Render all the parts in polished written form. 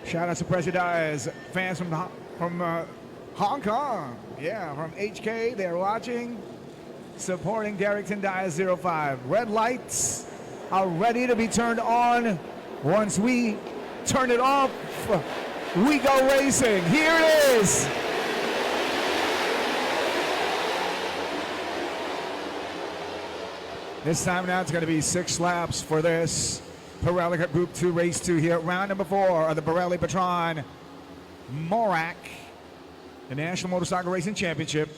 Shout out to Prejudice fans from Hong Kong. Yeah, from HK, they're watching, supporting Dericktynn Dias 05. Red lights are ready to be turned on. Once we turn it off, we go racing. Here it is. This time now it's going to be 6 laps for this Pirelli Cup Group 2 Race 2 here. Round number 4 of the Pirelli PETRON MORAC, the National Motorcycle Racing Championship,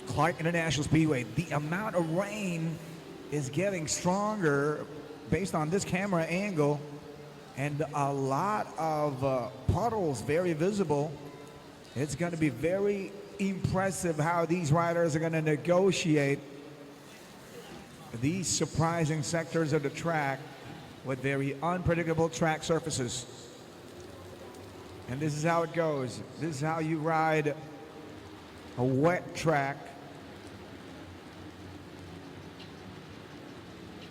Clark International Speedway. The amount of rain is getting stronger based on this camera angle, and a lot of puddles very visible. It's going to be very impressive how these riders are going to negotiate these surprising sectors of the track with very unpredictable track surfaces. And this is how it goes. This is how you ride a wet track.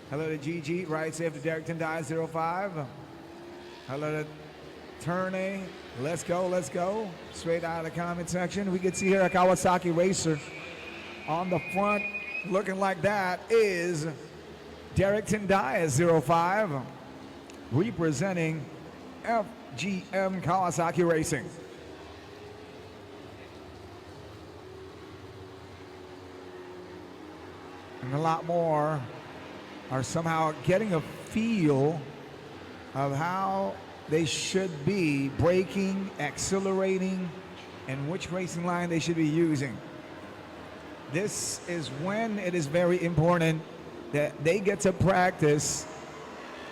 Hello to GG, ride safe to Dericktynn Dias 05. Hello to Turney, let's go, let's go. Straight out of the comment section. We can see here a Kawasaki racer on the front. Looking like that is Dericktynn Dias 05, representing FGM Kawasaki Racing. And a lot more are somehow getting a feel of how they should be braking, accelerating, and which racing line they should be using. This is when it is very important that they get to practice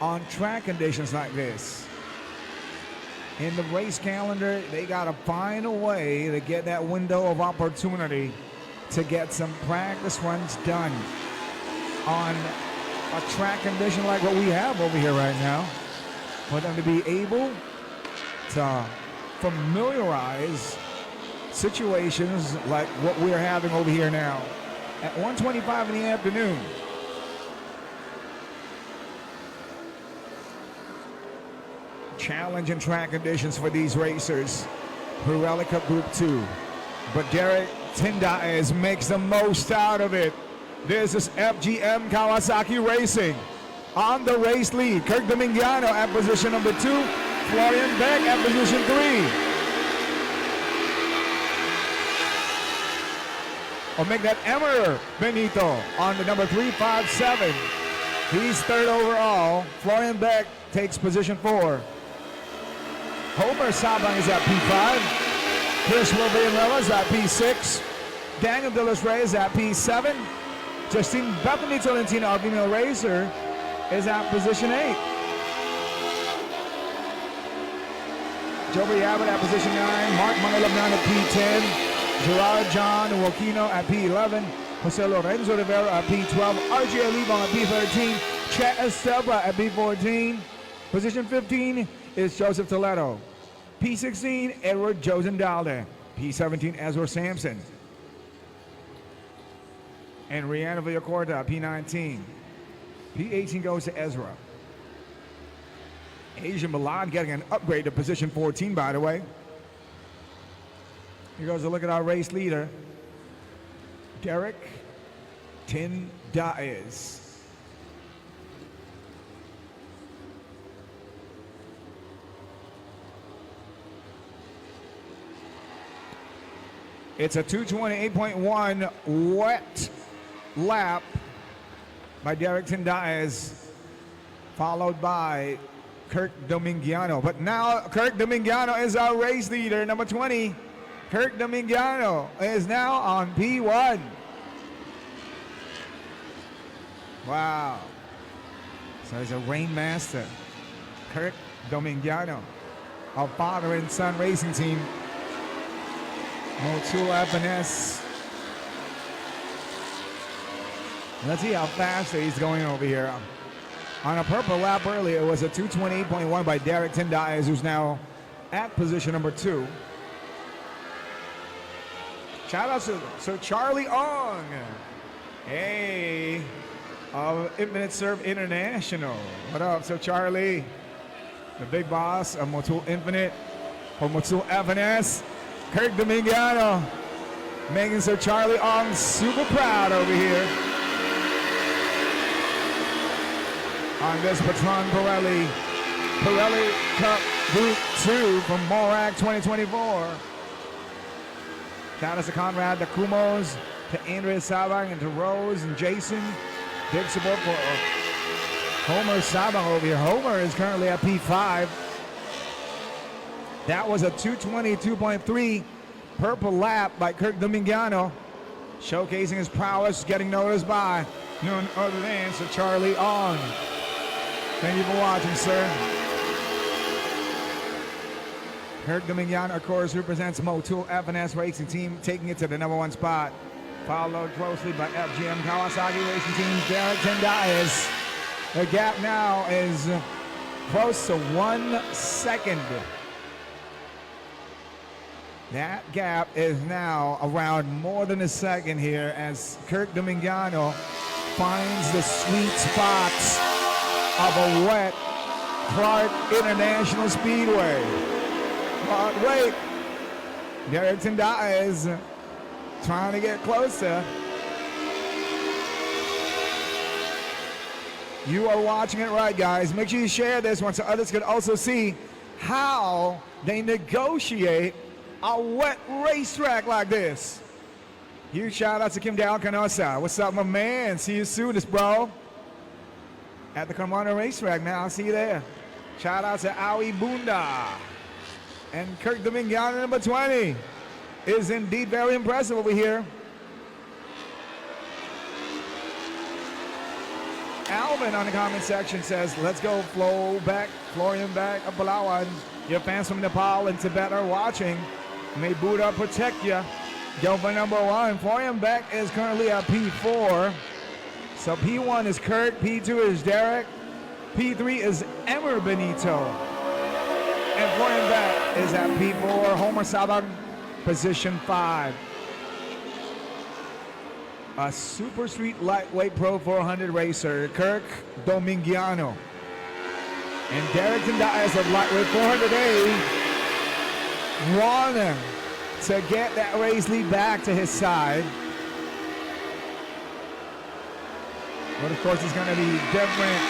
on track conditions like this. In the race calendar, they got to find a way to get that window of opportunity to get some practice runs done on a track condition like what we have over here right now, for them to be able to familiarize situations like what we're having over here now at 1:25 in the afternoon. Challenging track conditions for these racers. Pirelli Cup Group 2. But Dericktynn Dias makes the most out of it. This is FGM Kawasaki Racing. On the race lead, Kirk Domingiano at position number 2. Florian Beck at position 3. Or make that Emer Benito on the number 357. He's 3rd overall. Florian Beck takes position 4. Homer Sabang is at P5. Chris William is at P6. Daniel De Los Reyes at P7. Justine Bethany Tolentino, our female racer, is at position 8. Joby Abbott at position 9. Mark Manolabnan at P10. Gerard John Wakino at P11, Jose Lorenzo Rivera at P12, RJ Olivon at P13, Chet Esteban at P14. Position 15 is Joseph Toledo. P16, Edward Josendalde. P17, Ezra Sampson. And Rihanna Villacorta, P19. P18 goes to Ezra. Asian Milan getting an upgrade to position 14, by the way. Here goes a look at our race leader, Dericktynn Dias. It's a 228.1 wet lap by Dericktynn Dias, followed by Kirk Domingiano. But now Kirk Domingiano is our race leader, number 20. Kirk Domingiano is now on P1. Wow. So he's a rain master. Kirk Domingiano, a father and son racing team. Motul FNS. Let's see how fast he's going over here. On a purple lap earlier, it was a 228.1 by Dericktynn Dias, who's now at position number 2. Shout out to Sir Charlie Ong. Hey, of Infinite Serve International. What up, Sir Charlie? the big boss of Motul Infinite for Motul FNS, Kirk Dominiano, making Sir Charlie Ong super proud over here on this PETRON Pirelli Cup Group 2 from MORAC 2024. Shout out to Conrad, the Kumos, to Andrea Sabang, and to Rose and Jason. Big support for Homer Sabang over here. Homer is currently at P5. That was a 222.3 purple lap by Kirk Dominiano, showcasing his prowess, getting noticed by none other than Sir Charlie Ong. Thank you for watching, sir. Kirk Dominiano, of course, represents Motul FNS Racing Team, taking it to the #1 spot. Followed closely by FGM Kawasaki Racing Team, Dericktynn. The gap now is close to 1 second. That gap is now around more than a second here as Kirk Dominiano finds the sweet spots of a wet Clark International Speedway. But wait, Dericktynn is trying to get closer. You are watching it right, guys. Make sure you share this one so others can also see how they negotiate a wet racetrack like this. Huge shout out to Kim Dale Canosa. What's up, my man? See you soon, bro. At the Carmona racetrack, man. I'll see you there. Shout out to Aoi Bunda. And Kirk Dominiano, #20, is indeed very impressive over here. Alvin on the comment section says, let's go, Florian back of Palawan. Your fans from Nepal and Tibet are watching. May Buddha protect you. Go for #1. Florian Beck is currently at P4. So P1 is Kurt, P2 is Derek, P3 is Emmer Benito. And Florian Beck is at P4. Homer Sabang, position 5. A Super Street Lightweight Pro 400 racer, Kirk Dominiano. And Dericktynn Dias of Lightweight 400A wanting to get that race lead back to his side. But of course, it's going to be different.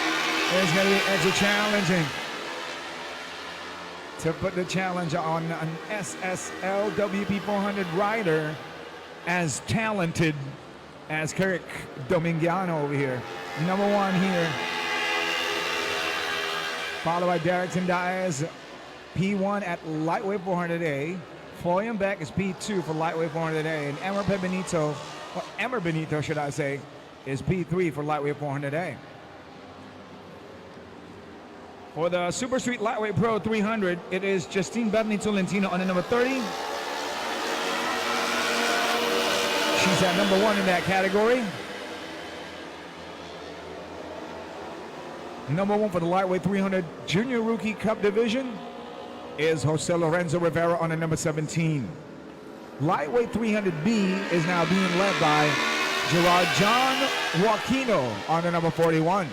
It's going to be extra challenging to put the challenge on an SSL WP 400 rider as talented as Kirk Dominiano over here. #1 here. Followed by Dericktynn Dias, P1 at Lightweight 400A. Florian Beck is P2 for Lightweight 400A. And Emmer Benito, should I say, is P3 for Lightweight 400A. For the Super Street Lightweight Pro 300, it is Justine Bethany Tolentino on the #30. She's at #1 in that category. #1 for the Lightweight 300 Junior Rookie Cup Division is Jose Lorenzo Rivera on the #17. Lightweight 300B is now being led by Gerard John Joaquino on the #41.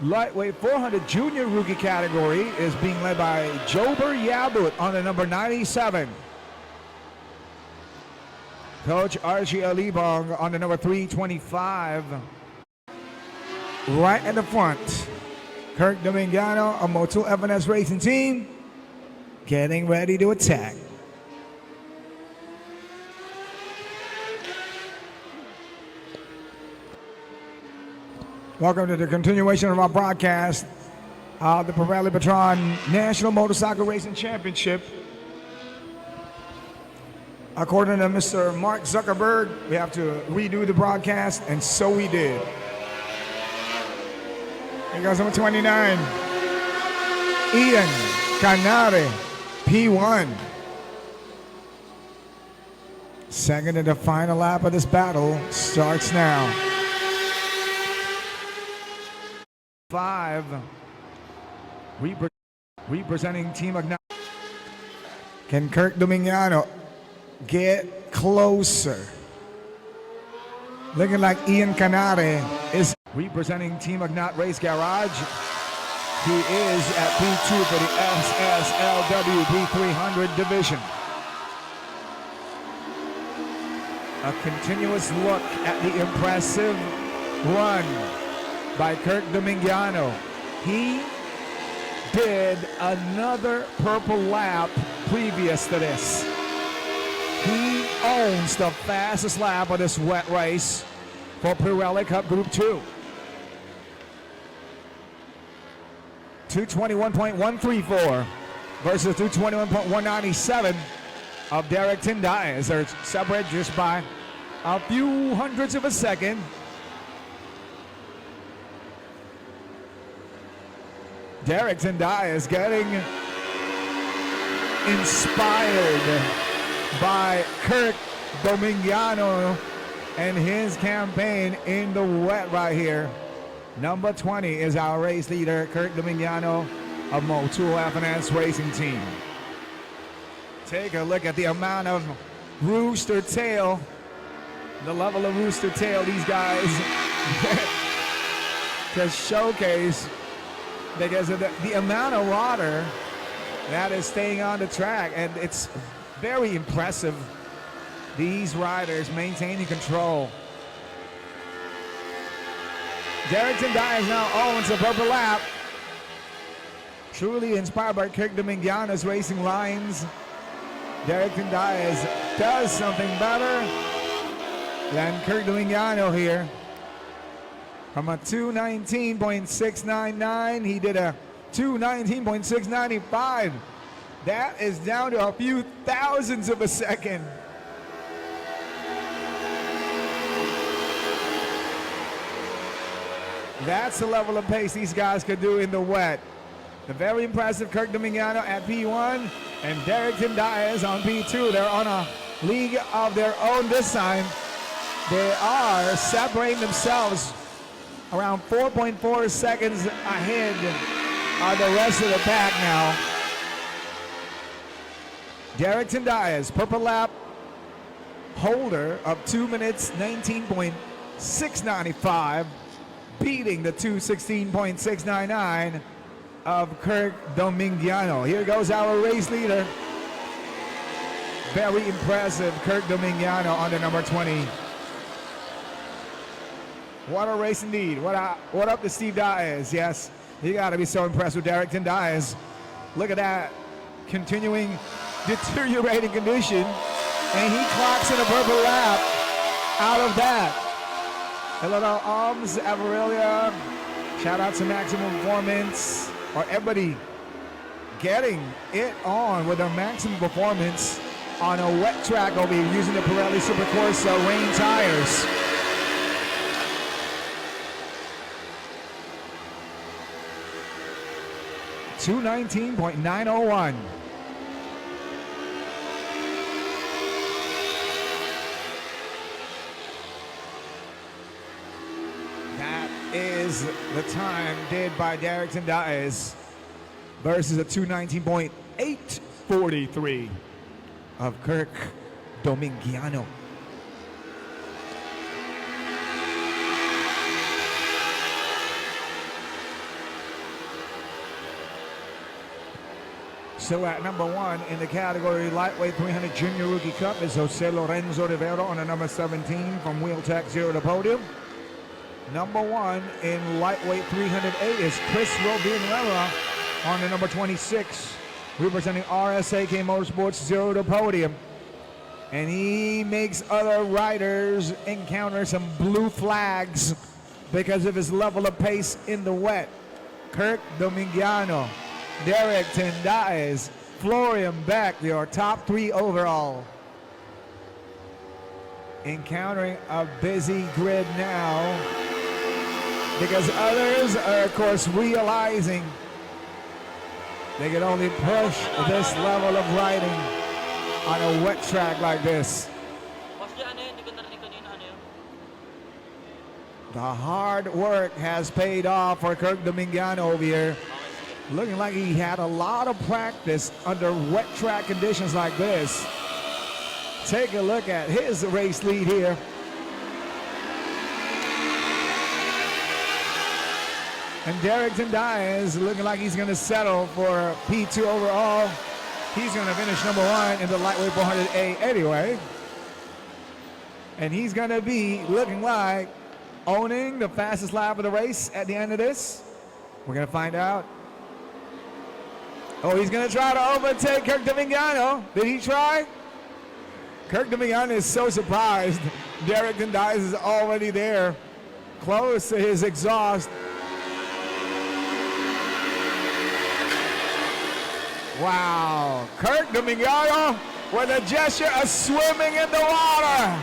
Lightweight 400 Junior Rookie category is being led by Jober Yabut on the #97. Coach Archie Alibong on the #325. Right at the front, Kirk Dominiano of Motul FNS Racing Team getting ready to attack. Welcome to the continuation of our broadcast of the Pirelli PETRON National Motorcycle Racing Championship. According to Mr. Mark Zuckerberg, we have to redo the broadcast, and so we did. Here goes #29, Ian Canare, P1. Second and the final lap of this battle starts now. 5, representing Team Agna. Can Kirk Dominiano get closer? Looking like Ian Canare is Representing Team Agnat Race Garage, he is at P2 for the SSLW P300 division. A continuous look at the impressive run by Kirk Domingiano. He did another purple lap previous to this. He owns the fastest lap of this wet race for Pirelli Cup Group 2. 221.134 versus 221.197 of Dericktynn. They're separated just by a few hundredths of a second. Dericktynn is getting inspired by Kirk Domingiano and his campaign in the wet right here. Number 20 is our race leader, Kirk Domingiano of Motul F&S Racing Team. Take a look at the amount of rooster tail, the level of rooster tail these guys just showcase, because of the amount of water that is staying on the track, and it's very impressive. These riders maintaining control. Dericktynn now owns the purple lap. Truly inspired by Kirk Domingiano's racing lines. Dericktynn does something better than Kirk Domingiano here. From a 219.699, he did a 219.695. That is down to a few thousandths of a second. That's the level of pace these guys could do in the wet. The very impressive Kirk Domingiano at P1 and Dericktynn on P2. They're on a league of their own this time. They are separating themselves around 4.4 seconds ahead of the rest of the pack now. Dericktynn, purple lap holder of 2 minutes 19.695, beating the 2:16.699 of Kirk Domingiano. Here goes our race leader. Very impressive, Kirk Domingiano on the number 20. What a race indeed. What up to Steve Diaz? Yes, you got to be so impressed with Dericktynn Diaz. Look at that, continuing deteriorating condition, and he clocks in a purple lap out of that. Hello, Arms, Avarelia. Shout out to Maximum Performance, or everybody getting it on with a maximum performance on a wet track over here using the Pirelli Super Corsa rain tires. $219.901. That is the time did by Dericktynn versus a 219.843 of Kirk Domingiano. So at number 1 in the category lightweight 300 Junior Rookie Cup is Jose Lorenzo Rivera on the number 17 from Wheeltech Zero to Podium. Number 1 in lightweight 308 is Chris Rovinella on the number 26, representing RSAK Motorsports Zero to Podium. And he makes other riders encounter some blue flags because of his level of pace in the wet. Kirk Domingiano, Dericktynn, Florian Beck, your top 3 overall. Encountering a busy grid now because others are, of course, realizing they can only push this level of riding on a wet track like this. The hard work has paid off for Kirk Domingiano over here. Looking like he had a lot of practice under wet track conditions like this. Take a look at his race lead here. And Dericktynn is looking like he's going to settle for P2 overall. He's going to finish number 1 in the lightweight 400A anyway. And he's going to be looking like owning the fastest lap of the race at the end of this. We're going to find out. Oh, he's going to try to overtake Kirk Dominguez. Did he try? Kirk Dominguez is so surprised. Dericktynn is already there, close to his exhaust. Wow, Kirk Dominguez with a gesture of swimming in the water.